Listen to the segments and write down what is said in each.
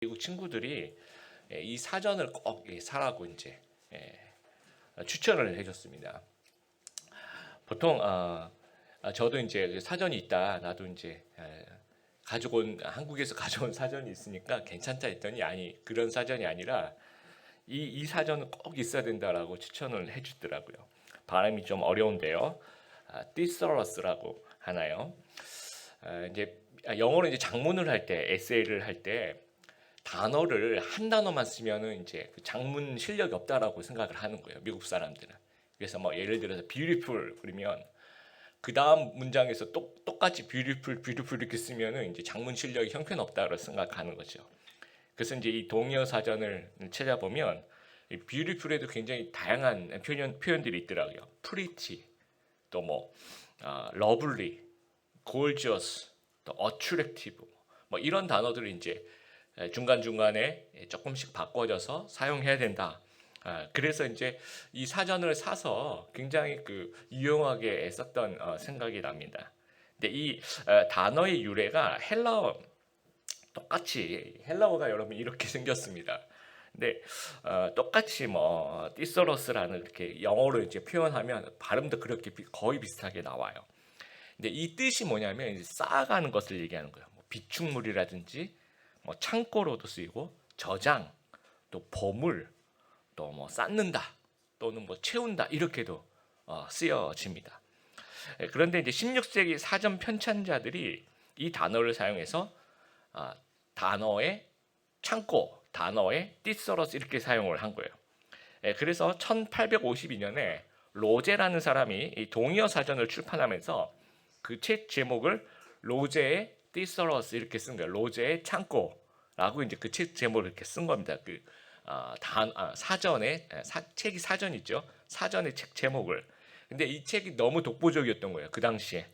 미국 친구들이 이 사전을 꼭 사라고 이제 추천을 해줬습니다. 보통 저도 이제 사전이 있다, 나도 이제 한국에서 가져온 사전이 있으니까 괜찮다 했더니 아니, 그런 사전이 아니라 이 사전은 꼭 있어야 된다라고 추천을 해주더라고요. 발음이 좀 어려운데요. 디서러스라고 하나요? 이제 영어로 이제 작문을 할 때, 에세이를 할 때 단어를 한 단어만 쓰면은 이제 그 장문 실력이 없다라고 생각을 하는 거예요, 미국 사람들은. 그래서 뭐 예를 들어서 beautiful 그러면 그 다음 문장에서 똑같이 beautiful 이렇게 쓰면은 이제 장문 실력이 형편없다고 생각하는 거죠. 그래서 이제 이 동의어 사전을 찾아보면 이 beautiful에도 굉장히 다양한 표현들이 있더라고요. pretty, 또 뭐 lovely, gorgeous, 또 attractive, 뭐 이런 단어들을 이제 중간중간에 조금씩 바꿔줘서 사용해야 된다. 그래서 이제 이 사전을 사서 굉장히 유용하게 썼던 생각이 납니다. 근데 이 단어의 유래가 헬라어, 똑같이 헬라어가 여러분 이렇게 생겼습니다. 근데 똑같이 뭐 디서러스라는 이렇게 영어로 이제 표현하면 발음도 그렇게 거의 비슷하게 나와요. 근데 이 뜻이 뭐냐면 이제 쌓아가는 것을 얘기하는 거예요. 뭐 비축물이라든지 뭐 창고로도 쓰이고 저장, 또 보물, 또 뭐 쌓는다, 또는 뭐 채운다 이렇게도 쓰여집니다. 그런데 이제 16세기 사전 편찬자들이 이 단어를 사용해서 단어의 창고, 단어의 디서러스 이렇게 사용을 한 거예요. 그래서 1852년에 로제라는 사람이 이 동의어 사전을 출판하면서 그 책 제목을 로제의 디서러스 이렇게 쓴 거예요. 로제의 창고라고 이제 그 책 제목을 이렇게 쓴 겁니다. 사전에 책이 사전이죠. 사전의 책 제목을. 근데 이 책이 너무 독보적이었던 거예요, 그 당시에.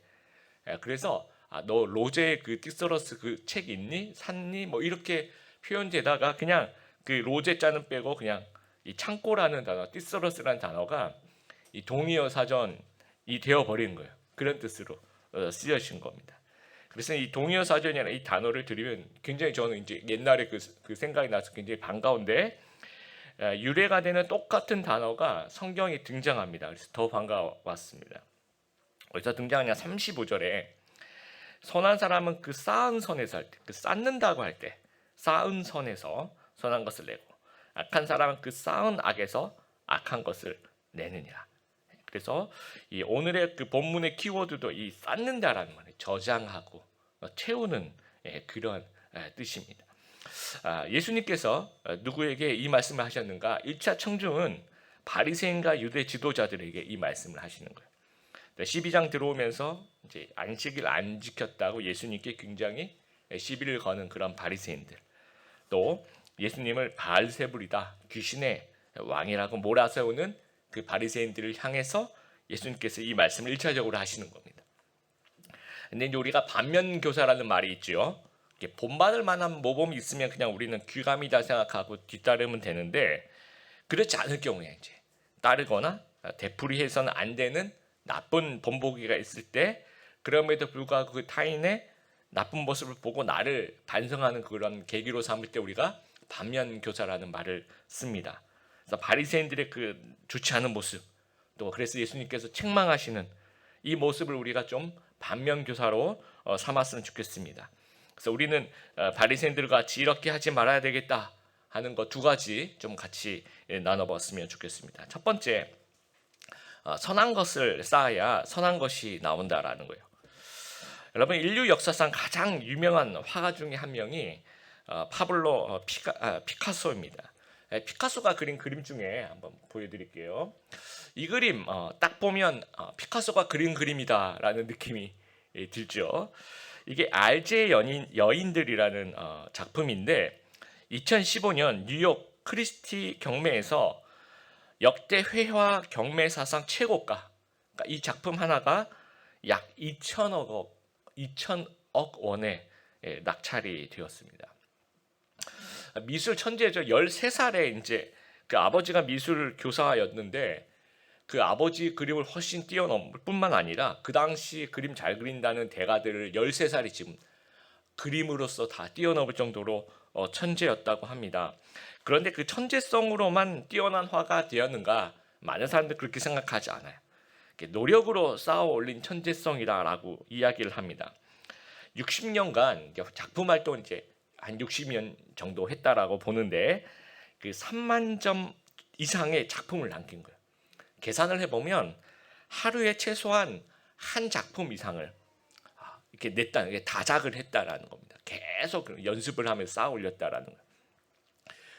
그래서 너 로제의 그 디서러스 그 책 있니? 샀니? 뭐 이렇게 표현되다가 그냥 그 로제 자는 빼고 그냥 이 창고라는 단어, 디서러스라는 단어가 이 동의어 사전이 되어 버린 거예요. 그런 뜻으로 쓰여진 겁니다. 그래서 이 동의어 사전이라는 이 단어를 들으면 굉장히 저는 이제 옛날에 그 생각이 나서 굉장히 반가운데, 유래가 되는 똑같은 단어가 성경에 등장합니다. 그래서 더 반가웠습니다. 어디서 등장하냐? 35절에 선한 사람은 그 쌓은 선에서 할 때, 그 쌓는다고 할 때 쌓은 선에서 선한 것을 내고 악한 사람은 그 쌓은 악에서 악한 것을 내느니라. 그래서 이 오늘의 그 본문의 키워드도 이 쌓는다라는 말이에요. 저장하고 채우는 그런 뜻입니다. 예수님께서 누구에게 이 말씀을 하셨는가? 1차 청중은 바리새인과 유대 지도자들에게 이 말씀을 하시는 거예요. 12장 들어오면서 이제 안식일 안 지켰다고 예수님께 굉장히 시비를 거는 그런 바리새인들, 또 예수님을 바알세불이다, 귀신의 왕이라고 몰아세우는 그 바리새인들을 향해서 예수님께서 이 말씀을 1차적으로 하시는 겁니다. 근데 이제 우리가 반면교사라는 말이 있죠. 본받을 만한 모범이 있으면 그냥 우리는 귀감이다 생각하고 뒤따르면 되는데, 그렇지 않을 경우에 이제 따르거나 되풀이해서는 안 되는 나쁜 본보기가 있을 때, 그럼에도 불구하고 그 타인의 나쁜 모습을 보고 나를 반성하는 그런 계기로 삼을 때 우리가 반면교사라는 말을 씁니다. 그래서 바리새인들의 그 좋지 않은 모습, 또 그래서 예수님께서 책망하시는 이 모습을 우리가 좀 반면교사로 삼았으면 좋겠습니다. 그래서 우리는 바리새인들과 같이 이렇게 하지 말아야 되겠다 하는 것 두 가지 좀 같이 나눠봤으면 좋겠습니다. 첫 번째, 선한 것을 쌓아야 선한 것이 나온다라는 거예요. 여러분, 인류 역사상 가장 유명한 화가 중에 한 명이 파블로 피카소입니다. 피카소가 그린 그림 중에 한번 보여드릴게요. 이 그림 딱 보면 피카소가 그린 그림이다라는 느낌이 들죠. 이게 알제 여인들이라는 작품인데 2015년 뉴욕 크리스티 경매에서 역대 회화 경매 사상 최고가, 그러니까 이 작품 하나가 약 2천억 원에 낙찰이 되었습니다. 미술 천재죠. 13살에 이제 그 아버지가 미술 교사였는데 그 아버지 그림을 훨씬 뛰어넘을 뿐만 아니라 그 당시 그림 잘 그린다는 대가들을 13살이 지금 그림으로서 다 뛰어넘을 정도로 천재였다고 합니다. 그런데 그 천재성으로만 뛰어난 화가 되었는가? 많은 사람들이 그렇게 생각하지 않아요. 노력으로 쌓아 올린 천재성이다라고 이야기를 합니다. 60년간 작품 활동을 이제 한 60년 정도 했다라고 보는데 그 3만 점 이상의 작품을 남긴 거예요. 계산을 해보면 하루에 최소한 한 작품 이상을 이렇게 냈다는 게 다작을 했다라는 겁니다. 계속 연습을 하면서 쌓아 올렸다라는 거예요.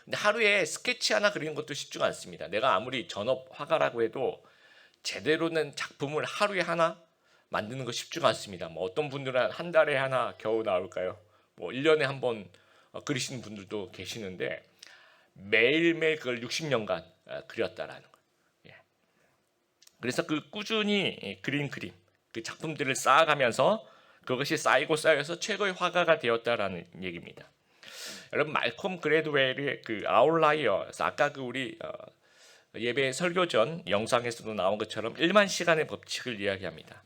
근데 하루에 스케치 하나 그리는 것도 쉽지가 않습니다. 내가 아무리 전업 화가라고 해도 제대로 된 작품을 하루에 하나 만드는 거 쉽지가 않습니다. 뭐 어떤 분들은 한 달에 하나 겨우 나올까요? 뭐 1년에 한 번 그리시는 분들도 계시는데 매일매일 그걸 60년간 그렸다라는 거예요. 예. 그래서 그 꾸준히 그린 그림, 그 작품들을 쌓아가면서 그것이 쌓이고 쌓여서 최고의 화가가 되었다라는 얘기입니다. 여러분 말콤 그래드웰의 그 아웃라이어, 아까 그 우리 예배 설교 전 영상에서도 나온 것처럼 1만 시간의 법칙을 이야기합니다.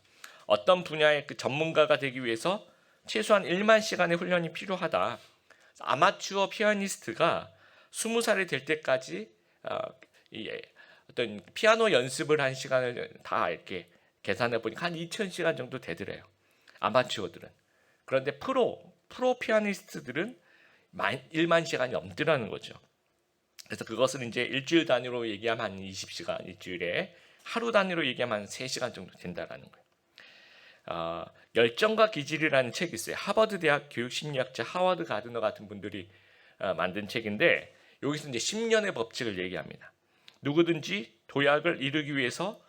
어떤 분야의 그 전문가가 되기 위해서 최소한 1만 시간의 훈련이 필요하다. 아마추어 피아니스트가 20살이 될 때까지 어떤 피아노 연습을 한 시간을 다 이렇게 계산해 보니까 한 2,000시간 정도 되더래요. 아마추어들은. 그런데 프로 피아니스트들은 1만 시간이 넘더라는 거죠. 그래서 그것을 이제 일주일 단위로 얘기하면 한 20시간, 일주일에 하루 단위로 얘기하면 한 3시간 정도 된다라는 거예요. 열정과 기질이라는 책이 있어요. 하버드 대학 교육심리학자 하워드 가드너 같은 분들이 만든 책인데 여기서 이제 10년의 법칙을 얘기합니다. 누구든지 도약을 이루기 위해서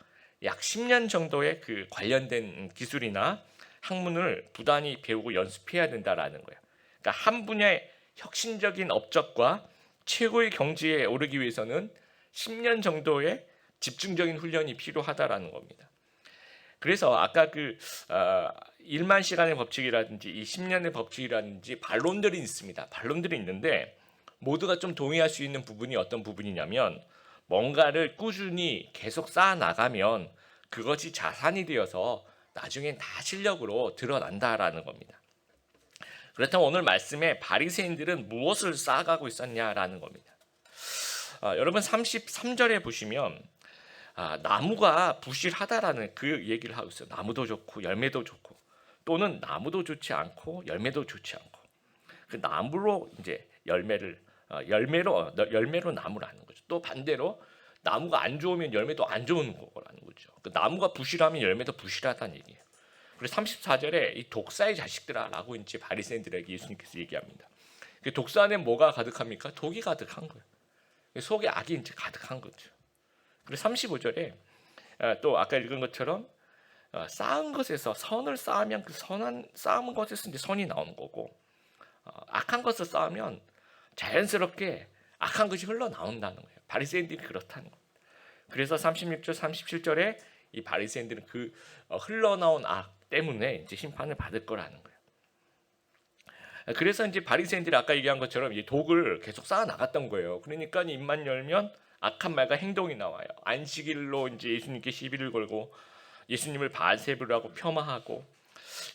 약 10년 정도의 그 관련된 기술이나 학문을 부단히 배우고 연습해야 된다라는 거예요. 그러니까 한 분야의 혁신적인 업적과 최고의 경지에 오르기 위해서는 10년 정도의 집중적인 훈련이 필요하다라는 겁니다. 그래서 아까 그 1만 시간의 법칙이라든지 이 10년의 법칙이라든지 반론들이 있습니다. 반론들이 있는데 모두가 좀 동의할 수 있는 부분이 어떤 부분이냐면 뭔가를 꾸준히 계속 쌓아 나가면 그것이 자산이 되어서 나중엔 다 실력으로 드러난다라는 겁니다. 그렇다면 오늘 말씀에 바리새인들은 무엇을 쌓아가고 있었냐라는 겁니다. 여러분 33절에 보시면 나무가 부실하다라는 그 얘기를 하고 있어요. 나무도 좋고 열매도 좋고 또는 나무도 좋지 않고 열매도 좋지 않고 그 나무로 이제 열매로 나무를 하는 거죠. 또 반대로 나무가 안 좋으면 열매도 안 좋은 거라는 거죠. 그 나무가 부실하면 열매도 부실하다는 얘기예요. 그래서 34절에 이 독사의 자식들아라고 이제 바리새인들에게 예수님께서 얘기합니다. 그 독사 안에 뭐가 가득합니까? 독이 가득한 거예요. 속에 악이 이제 가득한 거죠. 그리고 35절에 또 아까 읽은 것처럼 쌓은 것에서 선을 쌓으면 그 선한 쌓은 것에서 이제 선이 나오는 거고 악한 것을 쌓으면 자연스럽게 악한 것이 흘러나온다는 거예요. 바리새인들이 그렇다는 겁니다. 그래서 36절, 37절에 이 바리새인들은 그 흘러나온 악 때문에 이제 심판을 받을 거라는 거예요. 그래서 이제 바리새인들이 아까 얘기한 것처럼 이 독을 계속 쌓아 나갔던 거예요. 그러니까 입만 열면 악한 말과 행동이 나와요. 안식일로 이제 예수님께 시비를 걸고 예수님을 바알세불이라고 폄하하고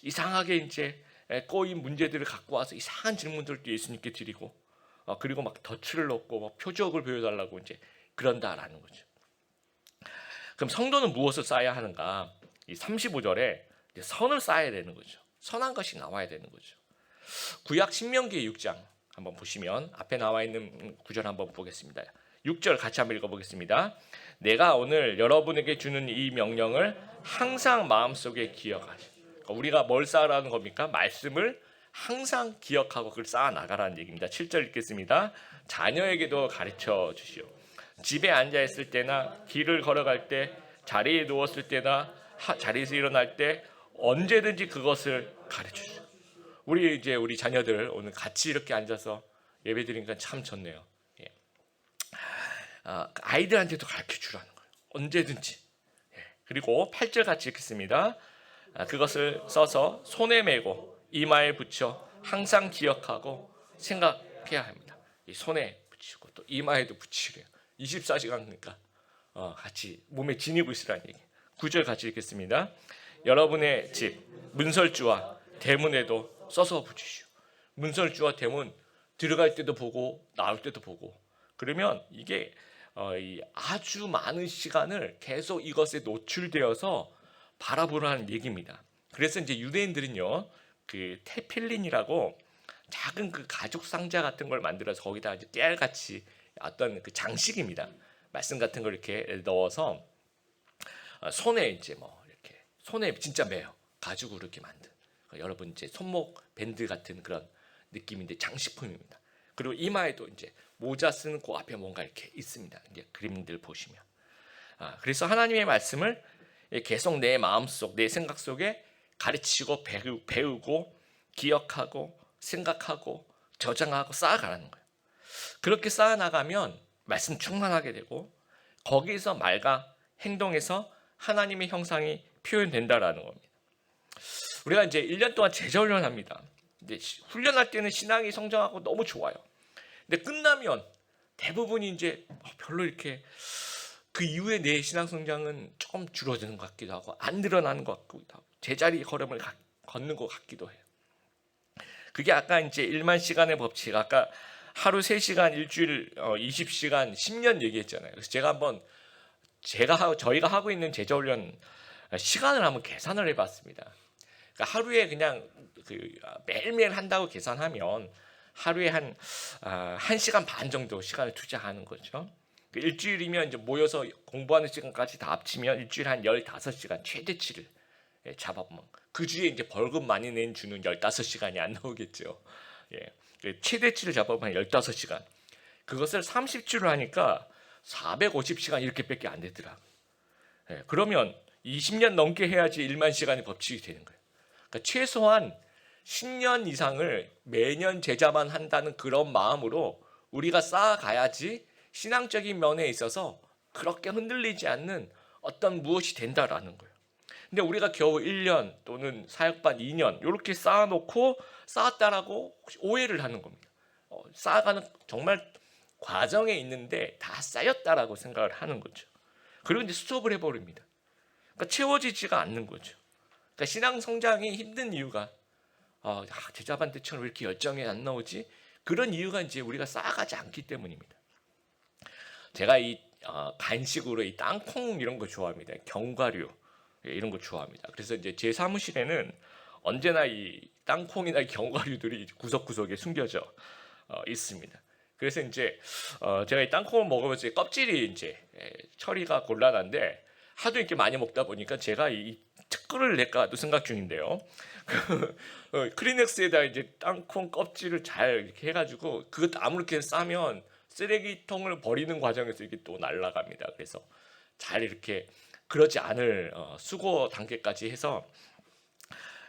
이상하게 이제 꼬인 문제들을 갖고 와서 이상한 질문들도 예수님께 드리고 그리고 막 덫을 넣고 막 표적을 보여달라고 이제 그런다라는 거죠. 그럼 성도는 무엇을 쌓아야 하는가? 이 35절에 선을 쌓아야 되는 거죠. 선한 것이 나와야 되는 거죠. 구약 신명기 6장 한번 보시면 앞에 나와 있는 구절 한번 보겠습니다. 6절 같이 한번 읽어보겠습니다. 내가 오늘 여러분에게 주는 이 명령을 항상 마음속에 기억하시. 우리가 뭘 쌓으라는 겁니까? 말씀을 항상 기억하고 그걸 쌓아 나가라는 얘기입니다. 7절 읽겠습니다. 자녀에게도 가르쳐 주시오. 집에 앉아 있을 때나 길을 걸어갈 때 자리에 누웠을 때나 자리에서 일어날 때 언제든지 그것을 가르쳐 주시오. 우리 자녀들 오늘 같이 이렇게 앉아서 예배 드리니까 참 좋네요. 예. 아이들한테도 가르쳐 주라는 거예요. 언제든지. 예. 그리고 8절 같이 읽겠습니다. 그것을 써서 손에 메고 이마에 붙여 항상 기억하고 생각해야 합니다. 이 손에 붙이고 또 이마에도 붙이래요. 24시간 그러니까 같이 몸에 지니고 있으라는 얘기. 9절 같이 읽겠습니다. 여러분의 집 문설주와 대문에도 써서 붙이시오. 문설주와 대문 들어갈 때도 보고 나올 때도 보고. 그러면 이게 이 아주 많은 시간을 계속 이것에 노출되어서 바라보라는 얘기입니다. 그래서 이제 유대인들은요, 그 테필린이라고 작은 그 가죽 상자 같은 걸 만들어서 거기다 이제 깨알같이 어떤 그 장식입니다. 말씀 같은 걸 이렇게 넣어서 손에 이제 뭐 이렇게 손에 진짜 매요. 가죽으로 이렇게 만든. 여러분 이제 손목 밴드 같은 그런 느낌인데 장식품입니다. 그리고 이마에도 이제 모자 쓰는 그 앞에 뭔가 이렇게 있습니다. 이제 그림들 보시면. 그래서 하나님의 말씀을 계속 내 마음속, 내 생각 속에 가르치고 배우고 기억하고 생각하고 저장하고 쌓아가라는 거예요. 그렇게 쌓아나가면 말씀 충만하게 되고 거기에서 말과 행동에서 하나님의 형상이 표현된다라는 겁니다. 우리가 이제 1년 동안 제자훈련합니다. 근데 훈련할 때는 신앙이 성장하고 너무 좋아요. 근데 끝나면 대부분이 이제 별로 이렇게 그 이후에 내 신앙 성장은 조금 줄어드는 것 같기도 하고 안 늘어나는 것 같기도 하고 제자리 걸음을 걷는 것 같기도 해요. 그게 아까 이제 1만 시간의 법칙, 아까 하루 3시간, 일주일 20시간, 10년 얘기했잖아요. 그래서 제가 한번 저희가 하고 있는 제자훈련 시간을 한번 계산을 해봤습니다. 그러니까 하루에 그냥 매일매일 한다고 계산하면 하루에 한 1시간 반 정도 시간을 투자하는 거죠. 일주일이면 이제 모여서 공부하는 시간까지 다 합치면 일주일에 한 15시간 최대치를 잡아보면 그 주에 이제 벌금 많이 낸 주는 15시간이 안 나오겠죠. 예. 최대치를 잡아보면 15시간. 그것을 30주를 하니까 450시간 이렇게밖에 안 되더라. 예. 그러면 20년 넘게 해야지 1만 시간의 법칙이 되는 거예요. 그러니까 최소한 10년 이상을 매년 제자만 한다는 그런 마음으로 우리가 쌓아가야지 신앙적인 면에 있어서 그렇게 흔들리지 않는 어떤 무엇이 된다라는 거예요. 근데 우리가 겨우 1년 또는 사역반 2년 이렇게 쌓아놓고 쌓았다라고 오해를 하는 겁니다. 쌓아가는 정말 과정에 있는데 다 쌓였다라고 생각을 하는 거죠. 그리고 이제 스톱을 해버립니다. 그러니까 채워지지가 않는 거죠. 그러니까 신앙 성장이 힘든 이유가 제자반 때처럼 왜 이렇게 열정이 안 나오지? 그런 이유가 이제 우리가 쌓아가지 않기 때문입니다. 제가 이 간식으로 이 땅콩 이런 거 좋아합니다. 견과류 이런 거 좋아합니다. 그래서 이제 제 사무실에는 언제나 이 땅콩이나 견과류들이 구석구석에 숨겨져 있습니다. 그래서 이제 제가 이 땅콩을 먹으면서 껍질이 이제 처리가 곤란한데 하도 이렇게 많이 먹다 보니까 제가 이 특허를 낼까도 생각 중인데요. 크리넥스에다 이제 땅콩 껍질을 잘 이렇게 해가지고 그것도 아무렇게 싸면 쓰레기통을 버리는 과정에서 이게 또 날아갑니다. 그래서 잘 이렇게 그러지 않을 수거 단계까지 해서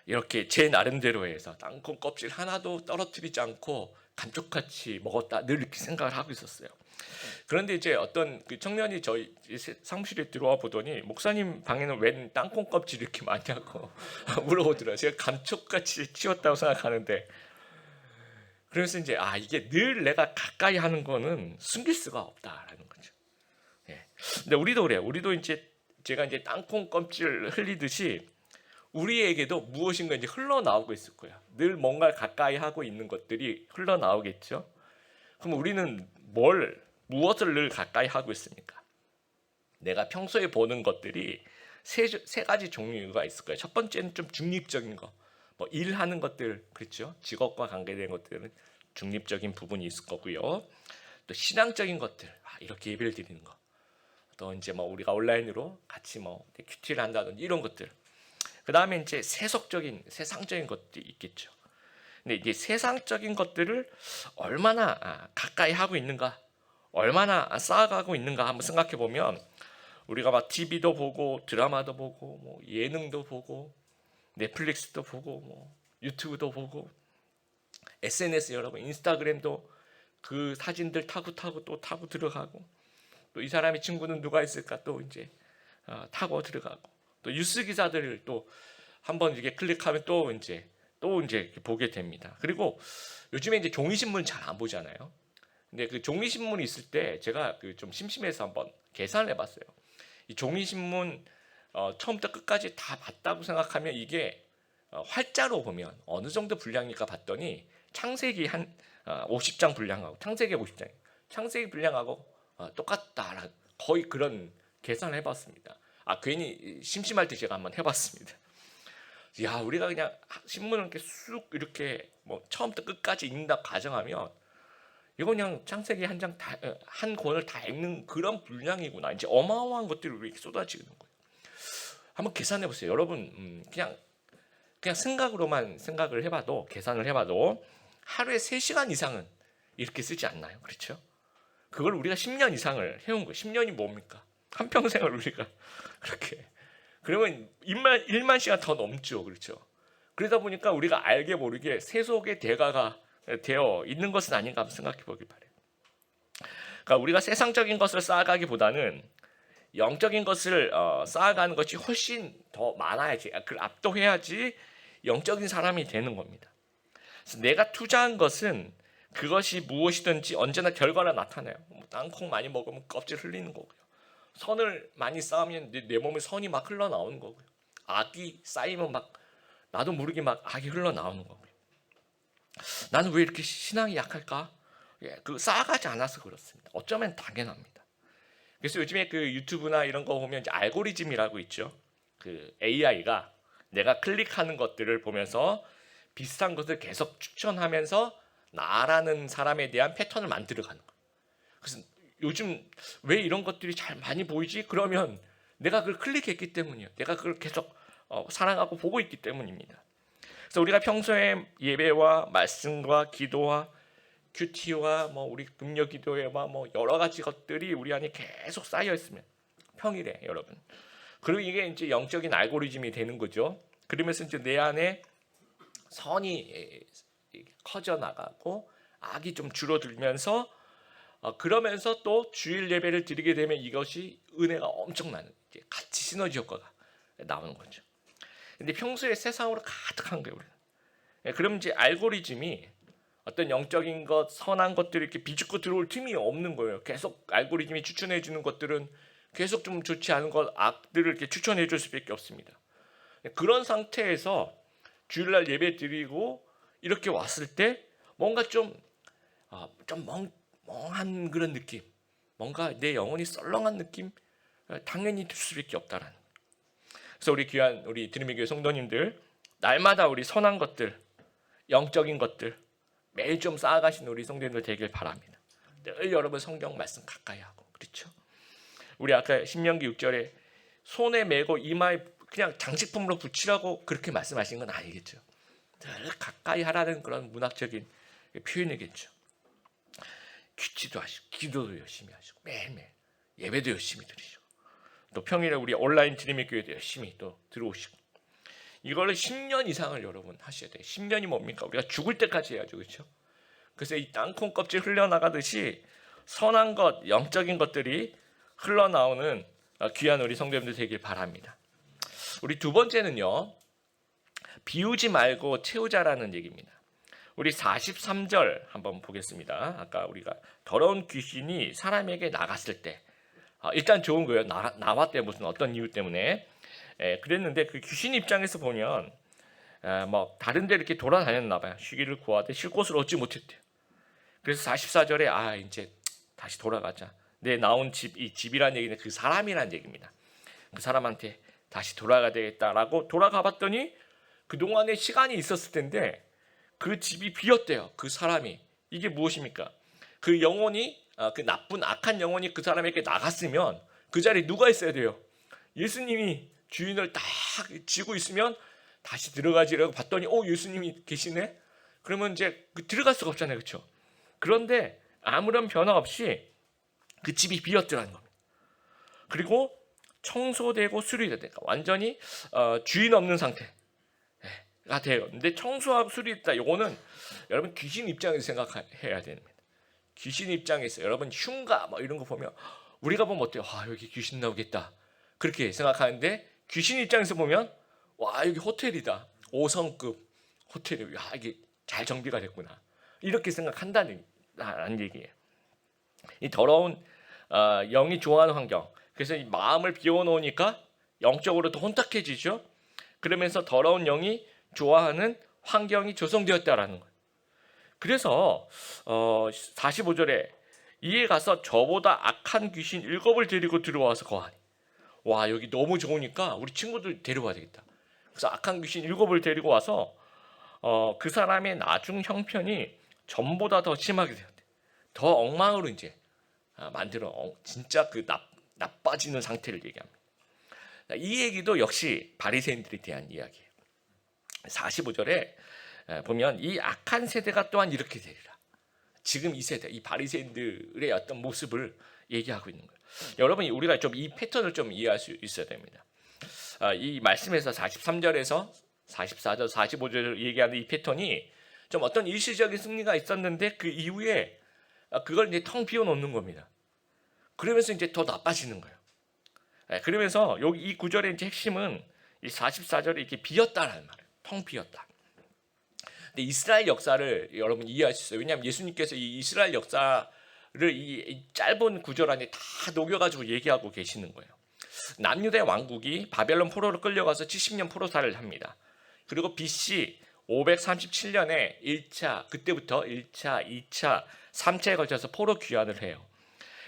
이렇게 제 나름대로 해서 땅콩 껍질 하나도 떨어뜨리지 않고 감쪽같이 먹었다 늘 이렇게 생각을 하고 있었어요. 그런데 이제 어떤 그 청년이 저희 사무실에 들어와 보더니 목사님 방에는 웬 땅콩 껍질 이렇게 많냐고 물어보더라고요. 제가 감쪽같이 치웠다고 생각하는데 그래서 이제 이게 늘 내가 가까이 하는 거는 숨길 수가 없다라는 거죠. 예. 근데 우리도 그래요. 우리도 이제 제가 이제 땅콩 껍질 흘리듯이 우리에게도 무엇인가 이제 흘러나오고 있을 거야. 늘 뭔가 가까이 하고 있는 것들이 흘러나오겠죠. 그럼 우리는 무엇을 늘 가까이 하고 있습니까? 내가 평소에 보는 것들이 세 가지 종류가 있을 거예요. 첫 번째는 좀 중립적인 거. 뭐 일하는 것들, 그렇죠? 직업과 관계된 것들은 중립적인 부분이 있을 거고요. 또 신앙적인 것들, 이렇게 예배를 드리는 거. 또 이제 뭐 우리가 온라인으로 같이 뭐 큐티를 한다든지 이런 것들. 그 다음에 이제 세상적인 것들이 있겠죠. 근데 이제 세상적인 것들을 얼마나 가까이 하고 있는가, 얼마나 쌓아가고 있는가 한번 생각해 보면 우리가 막 TV도 보고 드라마도 보고 뭐 예능도 보고 넷플릭스도 보고 뭐 유튜브도 보고 SNS 여러분 인스타그램도 그 사진들 타고 또 타고 들어가고 또 이 사람의 친구는 누가 있을까 또 이제 타고 들어가고 또 뉴스 기사들을 또 한번 이렇게 클릭하면 또 이제 보게 됩니다. 그리고 요즘에 이제 종이 신문 잘 안 보잖아요. 근데 그 종이 신문이 있을 때 제가 그 좀 심심해서 한번 계산을 해봤어요. 이 종이 신문 처음부터 끝까지 다 봤다고 생각하면 이게 활자로 보면 어느 정도 분량일까 봤더니 창세기 한 50장 분량하고 창세기 50장, 창세기 분량하고 똑같다. 거의 그런 계산을 해봤습니다. 괜히 심심할 때 제가 한번 해봤습니다. 야, 우리가 그냥 신문을 이렇게 쑥 이렇게 뭐 처음부터 끝까지 읽는다 가정하면 이거 그냥 창세기 한 권을 다 읽는 그런 분량이구나. 이제 어마어마한 것들이 우리에게 쏟아지는 거예요. 한번 계산해 보세요, 여러분. 그냥 생각으로만 생각을 해봐도, 계산을 해봐도 하루에 3시간 이상은 이렇게 쓰지 않나요? 그렇죠? 그걸 우리가 10년 이상을 해온 거예요. 10년이 뭡니까? 한평생을 우리가 그렇게, 그러면 1만 시간 더 넘죠. 그렇죠? 그러다 보니까 우리가 알게 모르게 세속의 대가가 되어 있는 것은 아닌가 한번 생각해 보길 바래요. 그러니까 우리가 세상적인 것을 쌓아가기보다는 영적인 것을 쌓아가는 것이 훨씬 더 많아야지, 그걸 압도해야지 영적인 사람이 되는 겁니다. 그래서 내가 투자한 것은 그것이 무엇이든지 언제나 결과가 나타나요. 땅콩 많이 먹으면 껍질 흘리는 거고요. 선을 많이 쌓으면 내 몸에 선이 막 흘러나오는 거고요. 악이 쌓이면 막 나도 모르게 막 악이 흘러나오는 거고요. 나는 왜 이렇게 신앙이 약할까? 그 쌓아가지 않아서 그렇습니다. 어쩌면 당연합니다. 그래서 요즘에 그 유튜브나 이런 거 보면 이제 알고리즘이라고 있죠. 그 AI가 내가 클릭하는 것들을 보면서 비슷한 것을 계속 추천하면서 나라는 사람에 대한 패턴을 만들어가는 거예요. 그래서 요즘 왜 이런 것들이 잘 많이 보이지? 그러면 내가 그걸 클릭했기 때문이에요. 내가 그걸 계속 사랑하고 보고 있기 때문입니다. 그래서 우리가 평소에 예배와 말씀과 기도와 큐티와 뭐 우리 금요 기도회와 뭐 여러 가지 것들이 우리 안에 계속 쌓여 있으면 평일에 여러분, 그리고 이게 이제 영적인 알고리즘이 되는 거죠. 그러면서 이제 내 안에 선이 커져 나가고 악이 좀 줄어들면서 그러면서 또 주일 예배를 드리게 되면 이것이 은혜가 엄청나는 이제 같이 시너지 효과가 나오는 거죠. 근데 평소에 세상으로 가득한 거예요, 우리는. 그럼 이제 알고리즘이 어떤 영적인 것, 선한 것들이 이렇게 비집고 들어올 틈이 없는 거예요. 계속 알고리즘이 추천해 주는 것들은 계속 좀 좋지 않은 것, 악들을 이렇게 추천해 줄 수밖에 없습니다. 그런 상태에서 주일날 예배 드리고 이렇게 왔을 때 뭔가 좀 멍한 그런 느낌, 뭔가 내 영혼이 썰렁한 느낌, 당연히 들 수밖에 없다라는. 그래서 우리 귀한 우리 드림의교회 성도님들, 날마다 우리 선한 것들, 영적인 것들 매일 좀 쌓아가시는 우리 성도님들 되길 바랍니다. 늘 여러분 성경 말씀 가까이 하고, 그렇죠? 우리 아까 신명기 6절에 손에 메고 이마에 그냥 장식품으로 붙이라고 그렇게 말씀하신 건 아니겠죠. 늘 가까이 하라는 그런 문학적인 표현이겠죠. 기도도 하시고, 기도도 열심히 하시고, 매일매일 예배도 열심히 드리시고, 또 평일에 우리 온라인 드림의 교회도 열심히 또 들어오시고, 이거를 10년 이상을 여러분 하셔야 돼요. 10년이 뭡니까? 우리가 죽을 때까지 해야죠, 그렇죠? 그래서 이 땅콩 껍질 흘러나가듯이 선한 것, 영적인 것들이 흘러나오는 귀한 우리 성도님들 되길 바랍니다. 우리 두 번째는요, 비우지 말고 채우자라는 얘기입니다. 우리 43절 한번 보겠습니다. 아까 우리가 더러운 귀신이 사람에게 나갔을 때, 일단 좋은 거예요. 나왔대, 무슨 어떤 이유 때문에 그랬는데, 그 귀신 입장에서 보면 뭐 다른 데 이렇게 돌아다녔나 봐요. 쉬기를 구하되 쉴 곳을 얻지 못했대요. 그래서 44절에 이제 다시 돌아가자. 내 나온 집, 이 집이란 얘기는 그 사람이란 얘기입니다. 그 사람한테 다시 돌아가야 되겠다라고 돌아가 봤더니 그동안에 시간이 있었을 텐데 그 집이 비었대요. 그 사람이. 이게 무엇입니까? 그 영혼이, 그 나쁜 악한 영혼이 그 사람에게 나갔으면 그 자리에 누가 있어야 돼요? 예수님이 주인을 딱 쥐고 있으면 다시 들어가지라고 봤더니 예수님이 계시네? 그러면 이제 들어갈 수가 없잖아요, 그렇죠? 그런데 아무런 변화 없이 그 집이 비었더라는 겁니다. 그리고 청소되고 수리되니까 완전히 주인 없는 상태가 돼요. 근데 청소하고 수리됐다. 이거는 여러분 귀신 입장에서 생각해야 됩니다. 귀신 입장에서 여러분 흉가 뭐 이런 거 보면 우리가 보면 어때요? 여기 귀신 나오겠다. 그렇게 생각하는데 귀신 입장에서 보면 여기 호텔이다. 5성급 호텔이 이게 잘 정비가 됐구나. 이렇게 생각한다는 얘기예요. 이 더러운 영이 좋아하는 환경. 그래서 이 마음을 비워놓으니까 영적으로 더 혼탁해지죠. 그러면서 더러운 영이 좋아하는 환경이 조성되었다라는 거예요. 그래서 45절에 이에 가서 저보다 악한 귀신 7을 데리고 들어와서 거하니. 와, 여기 너무 좋으니까 우리 친구들 데려와야 되겠다. 그래서 악한 귀신 7을 데리고 와서 그 사람의 나중 형편이 전보다 더 심하게 되었대. 더 엉망으로 이제 만들어 진짜 그 나빠지는 상태를 얘기합니다. 이 얘기도 역시 바리새인들에 대한 이야기예요. 45절에 보면 이 악한 세대가 또한 이렇게 되리라. 지금 이 세대, 이 바리새인들의 어떤 모습을 얘기하고 있는 거예요. 여러분, 우리가 좀 이 패턴을 좀 이해할 수 있어야 됩니다. 이 말씀에서 43절에서 44절, 45절 얘기하는 이 패턴이 좀 어떤 일시적인 승리가 있었는데 그 이후에 그걸 이제 텅 비워 놓는 겁니다. 그러면서 이제 더 나빠지는 거예요. 그러면서 여기 이 구절의 이제 핵심은 이 44절에 이렇게 비었다라는 말이에요. 텅 비었다. 근데 이스라엘 역사를 여러분 이해할 수 있어요. 왜냐하면 예수님께서 이 이스라엘 역사를 이 짧은 구절 안에 다 녹여가지고 얘기하고 계시는 거예요. 남유대 왕국이 바벨론 포로로 끌려가서 70년 포로사를 합니다. 그리고 BC 537년에 1차, 그때부터 1차, 2차, 3차에 걸쳐서 포로 귀환을 해요.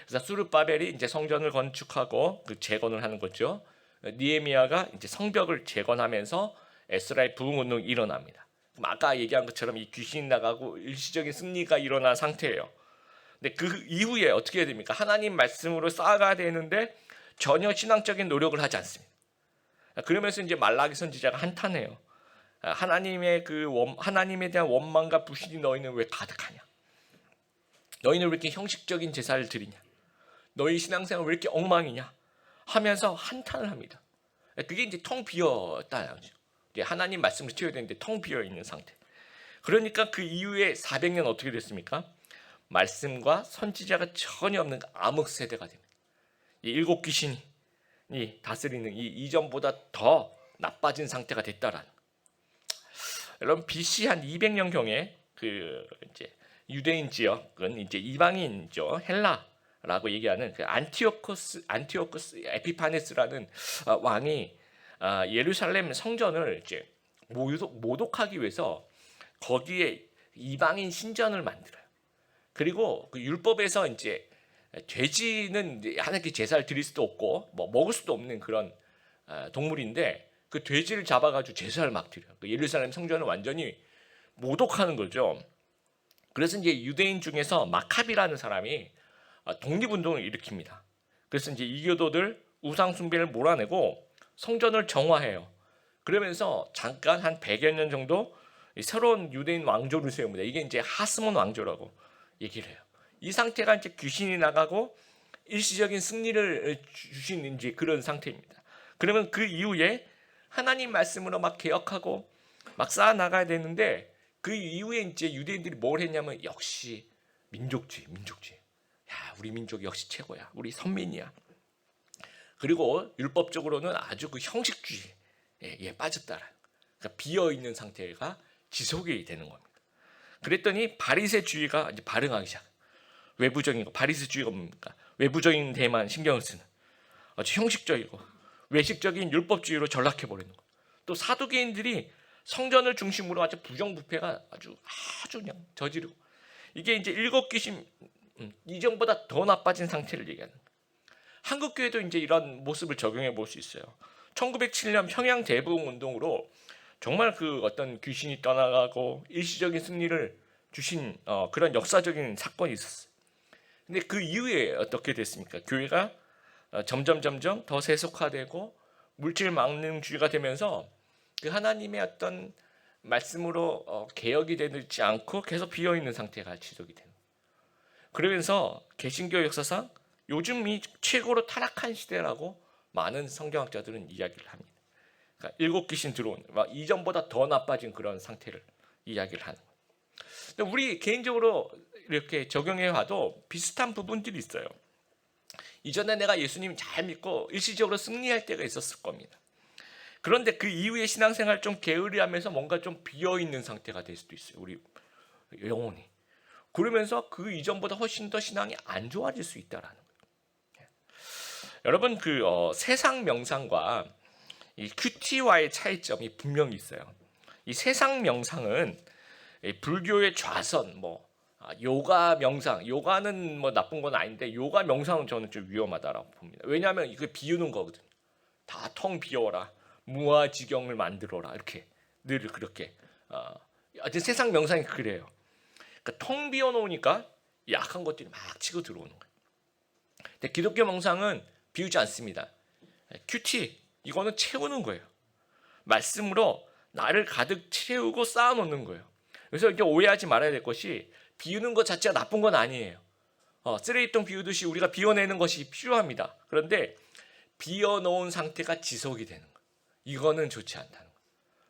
그래서 수르바벨이 이제 성전을 건축하고 그 재건을 하는 거죠. 니에미아가 이제 성벽을 재건하면서 에스라의 부흥 운동이 일어납니다. 그럼 아까 얘기한 것처럼 이 귀신이 나가고 일시적인 승리가 일어난 상태예요. 근데 그 이후에 어떻게 해야 됩니까? 하나님 말씀으로 쌓아가야 되는데 전혀 신앙적인 노력을 하지 않습니다. 그러면서 이제 말라기 선지자가 한탄해요. 하나님의 하나님에 대한 원망과 부신이 너희는 왜 가득하냐? 너희는 왜 이렇게 형식적인 제사를 드리냐? 너희 신앙생활 왜 이렇게 엉망이냐? 하면서 한탄을 합니다. 그게 이제 텅 비었다는 거죠. 이제 하나님 말씀을 채워야 되는데 텅 비어 있는 상태. 그러니까 그 이후에 400년 어떻게 됐습니까? 말씀과 선지자가 전혀 없는 암흑 세대가 됩니다. 이 7 귀신이 다스리는 이 이전보다 더 나빠진 상태가 됐다라는. 여러분 BC 한 200년 경에 그 이제 유대인 지역은 이제 이방인이죠. 헬라라고 얘기하는 그 안티오코스 에피파네스라는 왕이 예루살렘 성전을 이제 모독하기 위해서 거기에 이방인 신전을 만들어요. 그리고 그 율법에서 이제 돼지는 하나님께 제사를 드릴 수도 없고 뭐 먹을 수도 없는 그런 동물인데 그 돼지를 잡아가지고 제사를 막 드려요. 그 예루살렘 성전을 완전히 모독하는 거죠. 그래서 이제 유대인 중에서 마카비라는 사람이 독립운동을 일으킵니다. 그래서 이제 이교도들 우상 숭배를 몰아내고 성전을 정화해요. 그러면서 잠깐 한 100여 년 정도 새로운 유대인 왕조를 세웁니다. 이게 이제 하스몬 왕조라고 얘기를 해요. 이 상태가 이제 귀신이 나가고 일시적인 승리를 주신 이제 그런 상태입니다. 그러면 그 이후에 하나님 말씀으로 막 개혁하고 막 쌓아 나가야 되는데 그 이후에 이제 유대인들이 뭘 했냐면 역시 민족주의. 야, 우리 민족이 역시 최고야. 우리 선민이야. 그리고 율법적으로는 아주 그 형식주의에 빠졌다라. 그러니까 비어 있는 상태가 지속이 되는 겁니다. 그랬더니 바리새주의가 이제 발흥하기 시작. 외부적인 거, 바리새주의가 뭡니까? 외부적인 데만 신경을 쓰는 아주 형식적이고 외식적인 율법주의로 전락해 버리는 거. 또 사두개인들이 성전을 중심으로 아주 부정부패가 아주 그냥 저지르고 이게 이제 7 귀신 이전보다 더 나빠진 상태를 얘기하는 거예요. 한국 교회도 이제 이런 모습을 적용해 볼 수 있어요. 1907년 평양 대부흥 운동으로 정말 그 어떤 귀신이 떠나가고 일시적인 승리를 주신 그런 역사적인 사건이 있었어요. 근데 그 이후에 어떻게 됐습니까? 교회가 점점 더 세속화되고 물질 망명주의가 되면서 그 하나님의 어떤 말씀으로 개혁이 되지 않고 계속 비어 있는 상태가 지속이 되는. 그러면서 개신교 역사상 요즘이 최고로 타락한 시대라고 많은 성경학자들은 이야기를 합니다. 그러니까 7 귀신 들어온 이전보다 더 나빠진 그런 상태를 이야기를 하는 거예요. 우리 개인적으로 이렇게 적용해 봐도 비슷한 부분들이 있어요. 이전에 내가 예수님 잘 믿고 일시적으로 승리할 때가 있었을 겁니다. 그런데 그 이후에 신앙생활 좀 게으르하면서 뭔가 좀 비어있는 상태가 될 수도 있어요. 우리 영혼이. 그러면서 그 이전보다 훨씬 더 신앙이 안 좋아질 수 있다라는 거예요. 여러분 세상 명상과 이 큐티와의 차이점이 분명히 있어요. 이 세상 명상은 불교의 좌선, 요가 명상, 요가는 뭐 나쁜 건 아닌데 요가 명상은 저는 좀 위험하다라고 봅니다. 왜냐하면 이거 비우는 거거든요. 다 텅 비워라, 무아지경을 만들어라, 이렇게 늘 그렇게. 하여튼 세상 명상이 그래요. 그러니까 텅 비워놓으니까 약한 것들이 막 치고 들어오는 거예요. 근데 기독교 명상은 비우지 않습니다. 큐티, 이거는 채우는 거예요. 말씀으로 나를 가득 채우고 쌓아놓는 거예요. 그래서 이렇게 오해하지 말아야 될 것이, 비우는 것 자체가 나쁜 건 아니에요. 쓰레기통 비우듯이 우리가 비워내는 것이 필요합니다. 그런데 비워놓은 상태가 지속이 되는 거예요. 이거는 좋지 않다는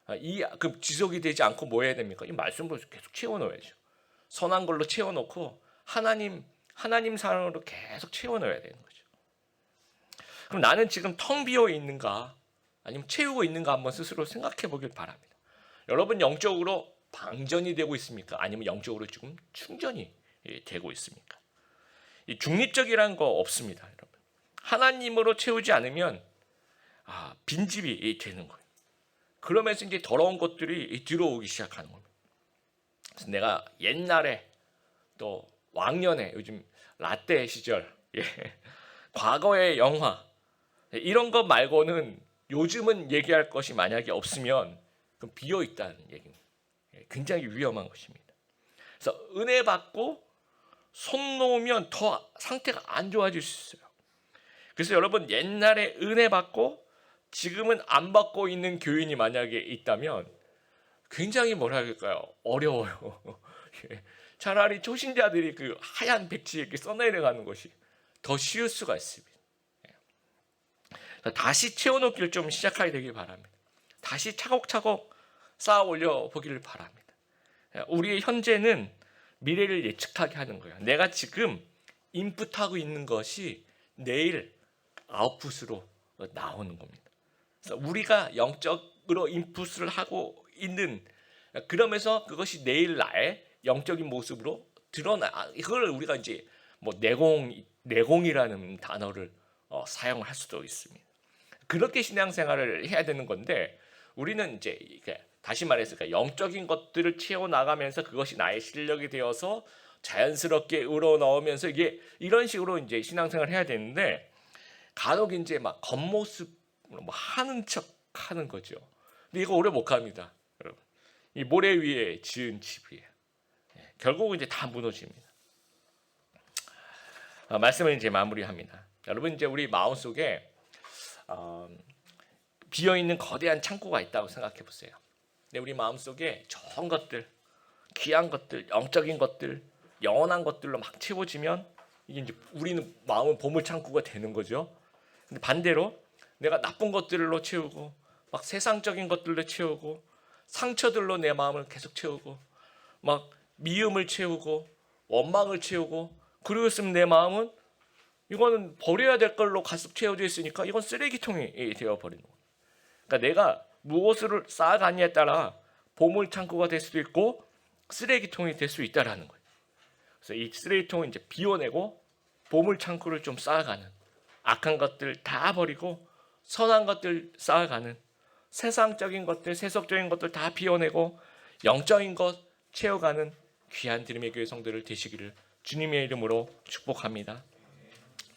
거예요. 그 지속이 되지 않고 뭐 해야 됩니까? 이 말씀으로 계속 채워넣어야죠. 선한 걸로 채워놓고 하나님 사랑으로 계속 채워넣어야 되는 거죠. 그럼 나는 지금 텅 비어 있는가, 아니면 채우고 있는가 한번 스스로 생각해 보길 바랍니다. 여러분 영적으로 방전이 되고 있습니까? 아니면 영적으로 지금 충전이 되고 있습니까? 이 중립적이라는 거 없습니다, 여러분. 하나님으로 채우지 않으면 빈집이 되는 거예요. 그러면서 이제 더러운 것들이 들어오기 시작하는 겁니다. 그래서 내가 옛날에 또 왕년에, 요즘 라떼 시절, 과거의 영화, 이런 것 말고는 요즘은 얘기할 것이 만약에 없으면 그럼 비어 있다는 얘기입니다. 굉장히 위험한 것입니다. 그래서 은혜 받고 손 놓으면 더 상태가 안 좋아질 수 있어요. 그래서 여러분, 옛날에 은혜 받고 지금은 안 받고 있는 교인이 만약에 있다면 굉장히 뭐랄까요, 어려워요. 차라리 초신자들이 그 하얀 백지에 이렇게 써내려가는 것이 더 쉬울 수가 있습니다. 다시 채워놓기를 좀 시작하게 되길 바랍니다. 다시 차곡차곡 쌓아 올려 보기를 바랍니다. 우리의 현재는 미래를 예측하게 하는 거예요. 내가 지금 인풋하고 있는 것이 내일 아웃풋으로 나오는 겁니다. 그래서 우리가 영적으로 인풋을 하고 있는, 그러면서 그것이 내일 나의 영적인 모습으로 드러나. 이걸 우리가 이제 뭐 내공이라는 단어를 사용을 할 수도 있습니다. 그렇게 신앙생활을 해야 되는 건데, 우리는 이제 다시 말해서 영적인 것들을 채워 나가면서 그것이 나의 실력이 되어서 자연스럽게 우러나오면서 이게 이런 식으로 이제 신앙생활을 해야 되는데, 간혹 이제 막 겉모습 뭐 하는 척 하는 거죠. 근데 이거 오래 못 갑니다, 여러분. 이 모래 위에 지은 집이에요. 결국은 이제 다 무너집니다. 말씀을 이제 마무리합니다. 여러분, 이제 우리 마음속에 비어있는 거대한 창고가 있다고 생각해 보세요. 근데 우리 마음속에 좋은 것들, 귀한 것들, 영적인 것들, 영원한 것들로 막 채워지면 이게 이제 우리는 마음은 보물 창고가 되는 거죠. 근데 반대로 내가 나쁜 것들로 채우고 막 세상적인 것들로 채우고 상처들로 내 마음을 계속 채우고 막 미움을 채우고 원망을 채우고, 그리고 있으면 내 마음은 이거는 버려야 될 걸로 가득 채워져 있으니까 이건 쓰레기통이 되어버리는 거예요. 그러니까 내가 무엇을 쌓아가느냐에 따라 보물 창고가 될 수도 있고 쓰레기통이 될 수 있다라는 거예요. 그래서 이 쓰레기통을 이제 비워내고 보물 창고를 좀 쌓아가는, 악한 것들 다 버리고 선한 것들 쌓아가는, 세상적인 것들, 세속적인 것들 다 비워내고 영적인 것 채워가는 귀한 드림의 교회 성도들 되시기를 주님의 이름으로 축복합니다.